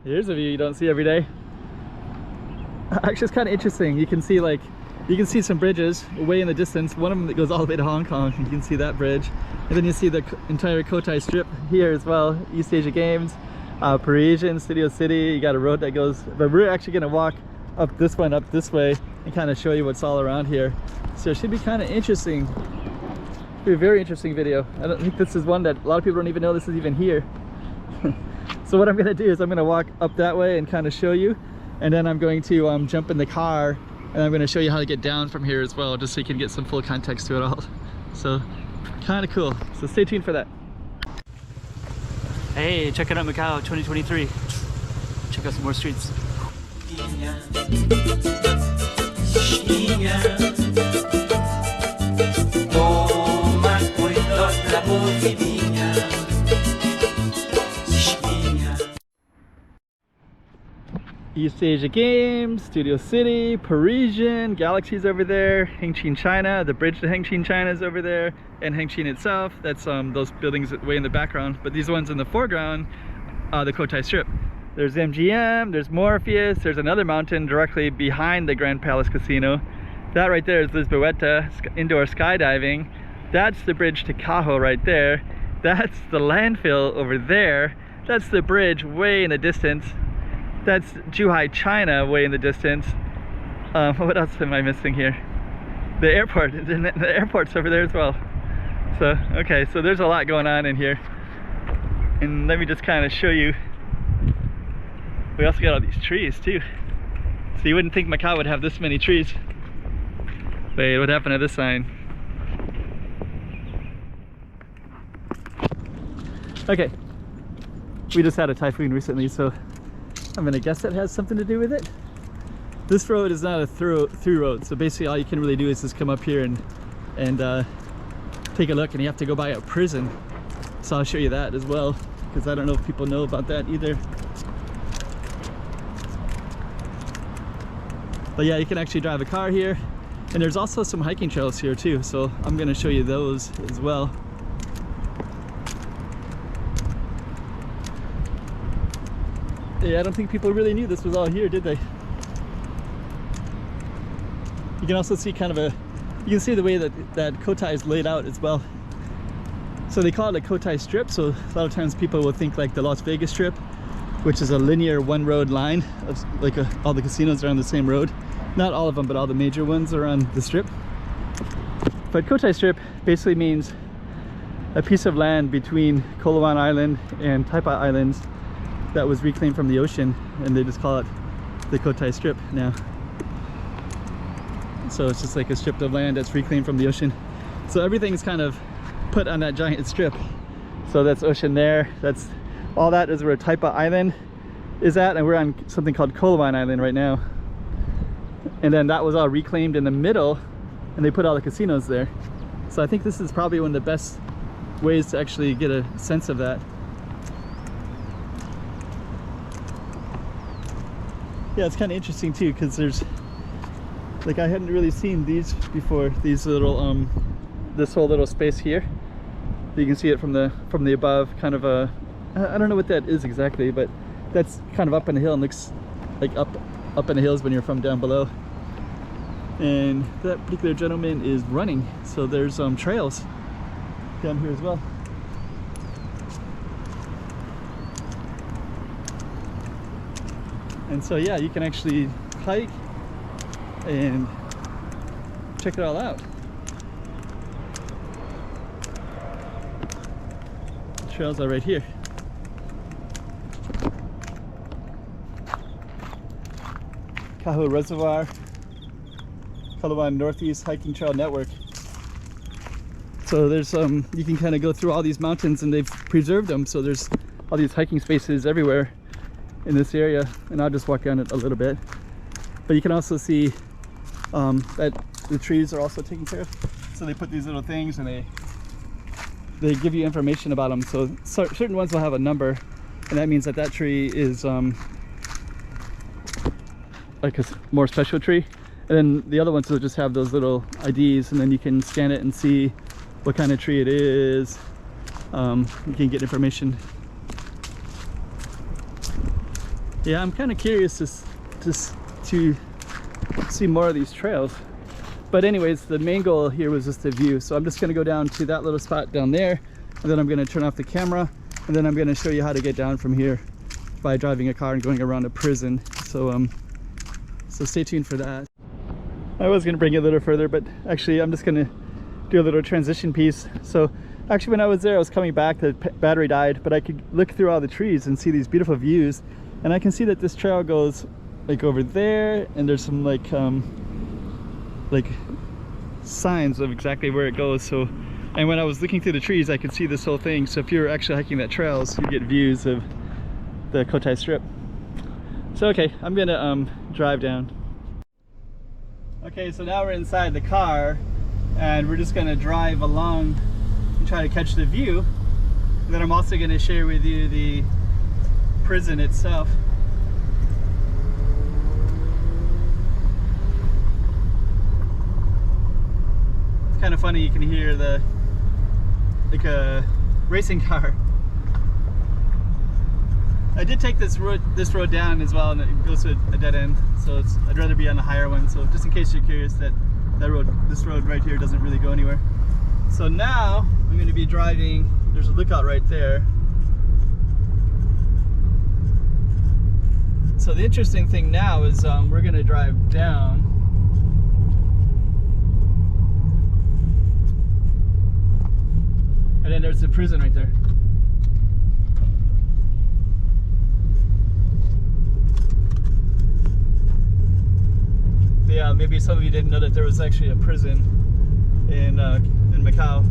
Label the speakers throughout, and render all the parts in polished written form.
Speaker 1: Here's a view you don't see every day. Actually, it's kind of interesting. You can see some bridges way in the distance. One of them that goes all the way to Hong Kong. You can see that bridge. And then you see the entire Cotai Strip here as well. East Asia Games, Parisian, Studio City. You got a road that goes, but we're actually going to walk up this way and kind of show you what's all around here. So it should be kind of interesting. It'll be a very interesting video. I don't think this is one that a lot of people don't even know this is even here. So what I'm going to do is I'm going to walk up that way and kind of show you. And then I'm going to jump in the car and I'm going to show you how to get down from here as well, just so you can get some full context to it all. So kind of cool. So stay tuned for that. Hey, check it out, Macau 2023. Check out some more streets. East Asia Games, Studio City, Parisian, Galaxy's over there, Hengqin, China, the bridge to Hengqin, China is over there, and Hengqin itself, that's those buildings way in the background, but these ones in the foreground, the Cotai Strip. There's MGM, there's Morpheus, there's another mountain directly behind the Grand Palace Casino. That right there is Lisboa, indoor skydiving. That's the bridge to Cajo right there. That's the landfill over there. That's the bridge way in the distance. That's Zhuhai, China, way in the distance. What else am I missing here? The airport. The airport's over there as well. So, okay, so there's a lot going on in here. And let me just kind of show you. We also got all these trees too. So you wouldn't think Macau would have this many trees. Wait, what happened to this sign? Okay. We just had a typhoon recently, so I'm gonna guess that has something to do with it. This road is not a through road, so basically all you can really do is just come up here and take a look, and you have to go by a prison. So I'll show you that as well, because I don't know if people know about that either. But yeah, you can actually drive a car here, and there's also some hiking trails here too, so I'm gonna show you those as well. Yeah, I don't think people really knew this was all here, did they? You can also see kind of you can see the way that Cotai is laid out as well. So they call it a Cotai Strip, so a lot of times people will think like the Las Vegas Strip, which is a linear one road line, of like all the casinos are on the same road. Not all of them, but all the major ones are on the strip. But Cotai Strip basically means a piece of land between Kolowan Island and Taipa Islands that was reclaimed from the ocean, and they just call it the Cotai Strip now. So it's just like a strip of land that's reclaimed from the ocean. So everything's kind of put on that giant strip. So that's ocean there. That's all that is where Taipa Island is at, and we're on something called Kolowan Island right now. And then that was all reclaimed in the middle, and they put all the casinos there. So I think this is probably one of the best ways to actually get a sense of that. Yeah, it's kind of interesting too, because there's like, I hadn't really seen these before, these little this whole little space here. You can see it from the above, kind of a, I don't know what that is exactly, but that's kind of up in the hill and looks like up in the hills when you're from down below. And that particular gentleman is running, so there's trails down here as well. And so yeah, you can actually hike and check it all out. The trails are right here. Cajo Reservoir, Kolowan Northeast Hiking Trail Network. So there's you can kind of go through all these mountains, and they've preserved them, so there's all these hiking spaces everywhere in this area, and I'll just walk down it a little bit. But you can also see that the trees are also taken care of. So they put these little things, and they give you information about them. So certain ones will have a number, and that means that that tree is like a more special tree. And then the other ones will just have those little IDs, and then you can scan it and see what kind of tree it is. You can get information. Yeah, I'm kind of curious to see more of these trails. But anyways, the main goal here was just the view. So I'm just going to go down to that little spot down there, and then I'm going to turn off the camera, and then I'm going to show you how to get down from here by driving a car and going around a prison. So so stay tuned for that. I was going to bring it a little further, but actually I'm just going to do a little transition piece. So actually when I was there, I was coming back, the battery died, but I could look through all the trees and see these beautiful views. And I can see that this trail goes like over there, and there's some like signs of exactly where it goes. So, and when I was looking through the trees, I could see this whole thing. So if you're actually hiking that trails, you get views of the Cotai Strip. So okay, I'm gonna drive down. Okay, so now we're inside the car, and we're just gonna drive along and try to catch the view. And then I'm also gonna share with you the prison itself. It's kind of funny, you can hear the like a racing car. I did take this road down as well, and it goes to a dead end, so I'd rather be on the higher one. So just in case you're curious, this road right here doesn't really go anywhere. So now I'm going to be driving. There's a lookout right there. So the interesting thing now is we're going to drive down. And then there's the prison right there. Yeah, maybe some of you didn't know that there was actually a prison in Macau,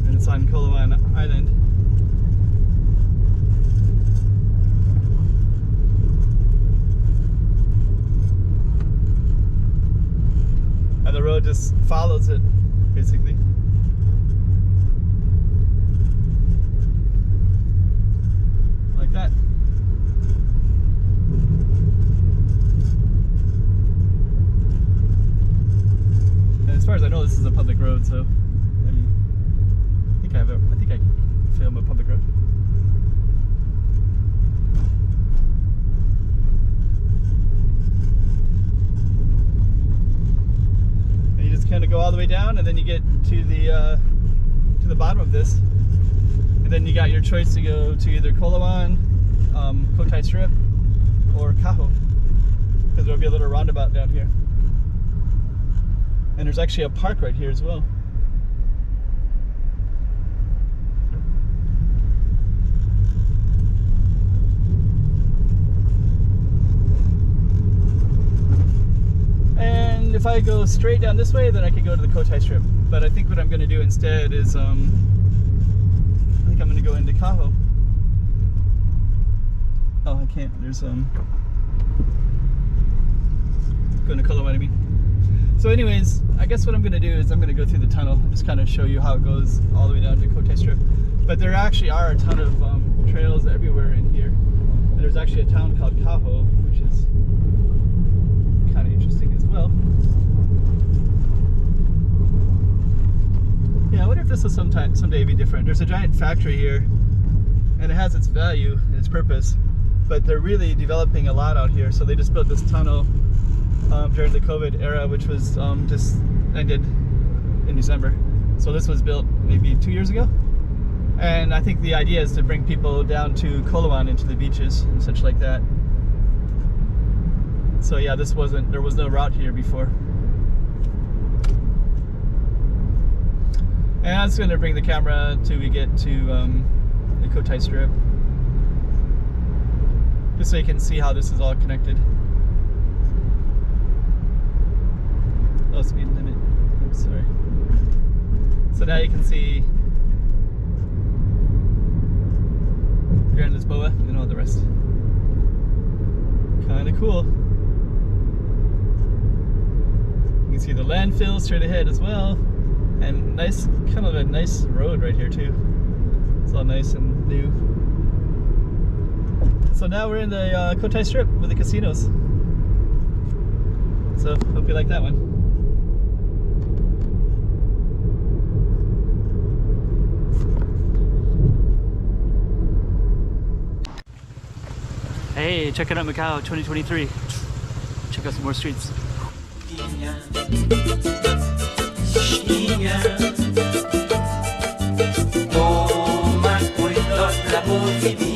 Speaker 1: and it's on Koh Latan Island. And the road just follows it, basically. Like that. As far as I know, this is a public road, so I think I can film a public road. And you just kind of go all the way down, and then you get to the bottom of this, and then you got your choice to go to either Koh Latan, Cotai Strip, or Kaho, because there'll be a little roundabout down here. And there's actually a park right here as well. And if I go straight down this way, then I could go to the Cotai Strip. But I think what I'm going to do instead is, I think I'm going to go into Kaho. Oh, I can't. There's going to Koh Latan, I mean. So anyways, I guess what I'm going to do is I'm going to go through the tunnel and just kind of show you how it goes all the way down to Cotai Strip. But there actually are a ton of trails everywhere in here. And there's actually a town called Kaho, which is kind of interesting as well. Yeah, I wonder if this will someday be different. There's a giant factory here, and it has its value and its purpose, but they're really developing a lot out here. So they just built this tunnel during the COVID era, which was just ended in December. So this was built maybe 2 years ago. And I think the idea is to bring people down to Koh Latan, into the beaches and such like that. So yeah, there was no route here before. And I'm just going to bring the camera till we get to the Cotai Strip, just so you can see how this is all connected. Oh, speed limit. Oops, sorry. So now you can see here in Lisboa and all the rest. Kind of cool. You can see the landfill straight ahead as well, and nice, kind of a nice road right here too. It's all nice and new. So now we're in the Cotai Strip with the casinos. So hope you like that one. Hey, check it out Macau 2023. Check out some more streets.
Speaker 2: Toma cuidado la